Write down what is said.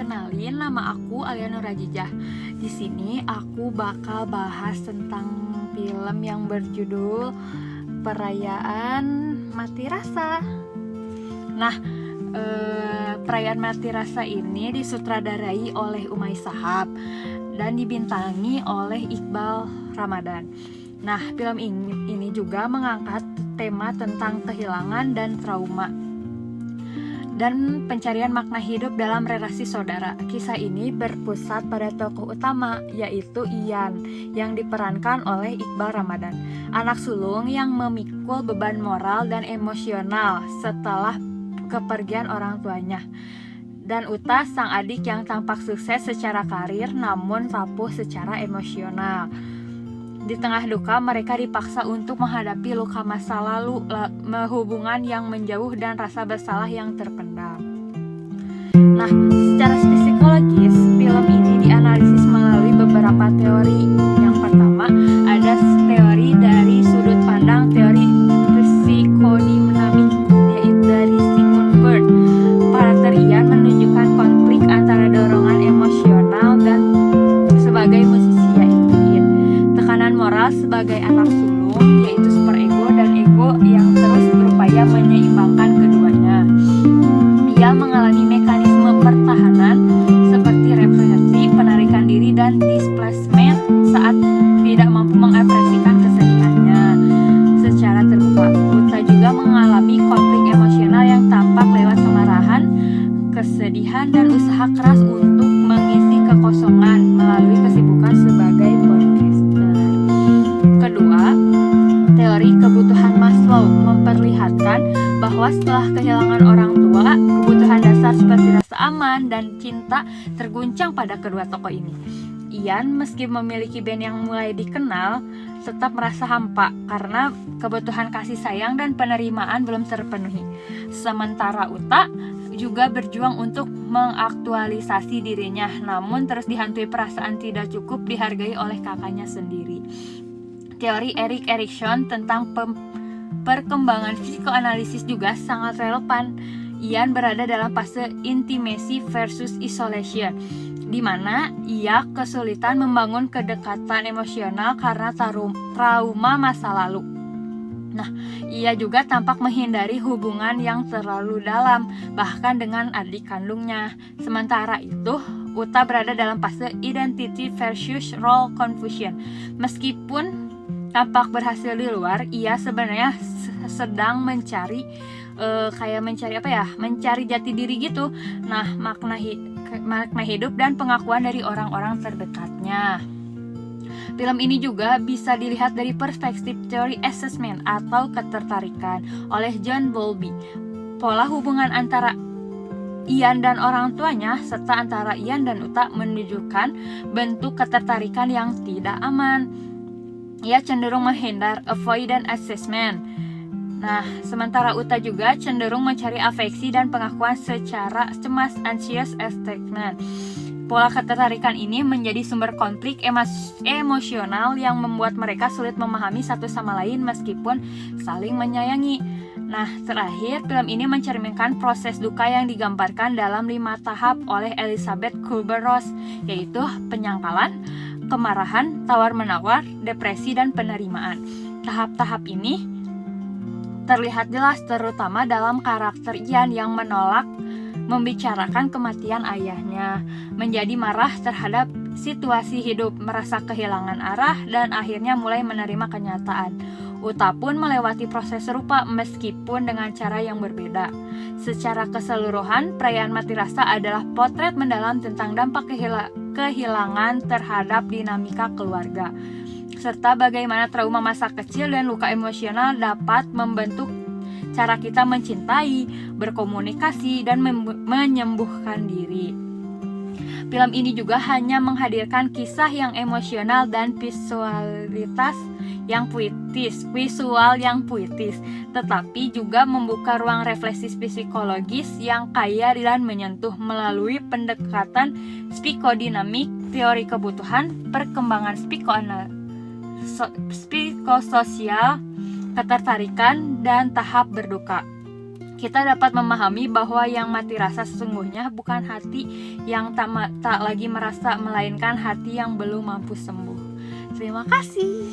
Kenalin, nama aku Aliana Rajijah. Di sini aku bakal bahas tentang film yang berjudul Perayaan Mati Rasa. Nah, Perayaan Mati Rasa ini disutradarai oleh Umay Shahab dan dibintangi oleh Iqbal Ramadan. Nah, film ini juga mengangkat tema tentang kehilangan dan trauma dan pencarian makna hidup dalam relasi saudara. Kisah ini berpusat pada tokoh utama, yaitu Ian, yang diperankan oleh Iqbal Ramadan, anak sulung yang memikul beban moral dan emosional setelah kepergian orang tuanya. Dan Uta, sang adik yang tampak sukses secara karir namun rapuh secara emosional. Di tengah duka, mereka dipaksa untuk menghadapi luka masa lalu, hubungan yang menjauh, dan rasa bersalah yang terpendam. Nah, secara psikologis, film ini dianalisis melalui beberapa teori. Yang pertama, ada teori dari sudut pandang teori psikodinamik, yaitu dari Sigmund Freud. Karakter Ian menunjukkan konflik antara dorongan emosional dan sebagai musisi, moral sebagai anak sulung, yaitu superego, dan ego yang terus berupaya menyeimbangkan keduanya. Ia mengalami mekanisme pertahanan seperti represi, penarikan diri, dan displacement saat tidak mampu mengekspresikan kesedihannya secara terbuka. Uta juga mengalami konflik emosional yang tampak lewat kemarahan, kesedihan, dan usaha keras untuk mengisi kekosongan melalui kesibukan sebagai podcaster. Kedua, teori kebutuhan Maslow memperlihatkan bahwa setelah kehilangan orang tua, kebutuhan dasar seperti rasa aman dan cinta terguncang pada kedua tokoh ini. Ian, meski memiliki band yang mulai dikenal, tetap merasa hampa karena kebutuhan kasih sayang dan penerimaan belum terpenuhi. Sementara Uta juga berjuang untuk mengaktualisasi dirinya, namun terus dihantui perasaan tidak cukup dihargai oleh kakaknya sendiri. Teori Erik Erikson tentang perkembangan psikoanalisis juga sangat relevan. Ian berada dalam fase intimacy versus isolation, di mana ia kesulitan membangun kedekatan emosional karena trauma masa lalu. Nah, ia juga tampak menghindari hubungan yang terlalu dalam, bahkan dengan adik kandungnya. Sementara itu, Uta berada dalam fase identity versus role confusion. Meskipun tampak berhasil di luar, ia sebenarnya sedang mencari mencari jati diri gitu. Nah, makna hidup dan pengakuan dari orang-orang terdekatnya. Film ini juga bisa dilihat dari perspektif teori assessment atau ketertarikan oleh John Bowlby. Pola hubungan antara Ian dan orang tuanya serta antara Ian dan Uta menunjukkan bentuk ketertarikan yang tidak aman. Ia cenderung menghindar, avoidant assessment. Nah, sementara Uta juga cenderung mencari afeksi dan pengakuan secara cemas, anxious attachment. Pola ketertarikan ini menjadi sumber konflik emosional yang membuat mereka sulit memahami satu sama lain meskipun saling menyayangi. Nah, terakhir, film ini mencerminkan proses duka yang digambarkan dalam 5 tahap oleh Elizabeth Kubler-Ross, yaitu penyangkalan, kemarahan, tawar-menawar, depresi, dan penerimaan. Tahap-tahap ini terlihat jelas terutama dalam karakter Ian yang menolak membicarakan kematian ayahnya, menjadi marah terhadap situasi hidup, merasa kehilangan arah, dan akhirnya mulai menerima kenyataan. Uta pun melewati proses serupa meskipun dengan cara yang berbeda. Secara keseluruhan, Perayaan Mati Rasa adalah potret mendalam tentang dampak kehilangan terhadap dinamika keluarga, serta bagaimana trauma masa kecil dan luka emosional dapat membentuk cara kita mencintai, berkomunikasi, dan menyembuhkan diri. Film ini juga hanya menghadirkan kisah yang emosional dan visual yang puitis, tetapi juga membuka ruang refleksi psikologis yang kaya dan menyentuh melalui pendekatan psikodinamik, teori kebutuhan, perkembangan psikososial, ketertarikan, dan tahap berduka. kita dapat memahami bahwa yang mati rasa sesungguhnya bukan hati yang tak lagi merasa, melainkan hati yang belum mampu sembuh. Terima kasih.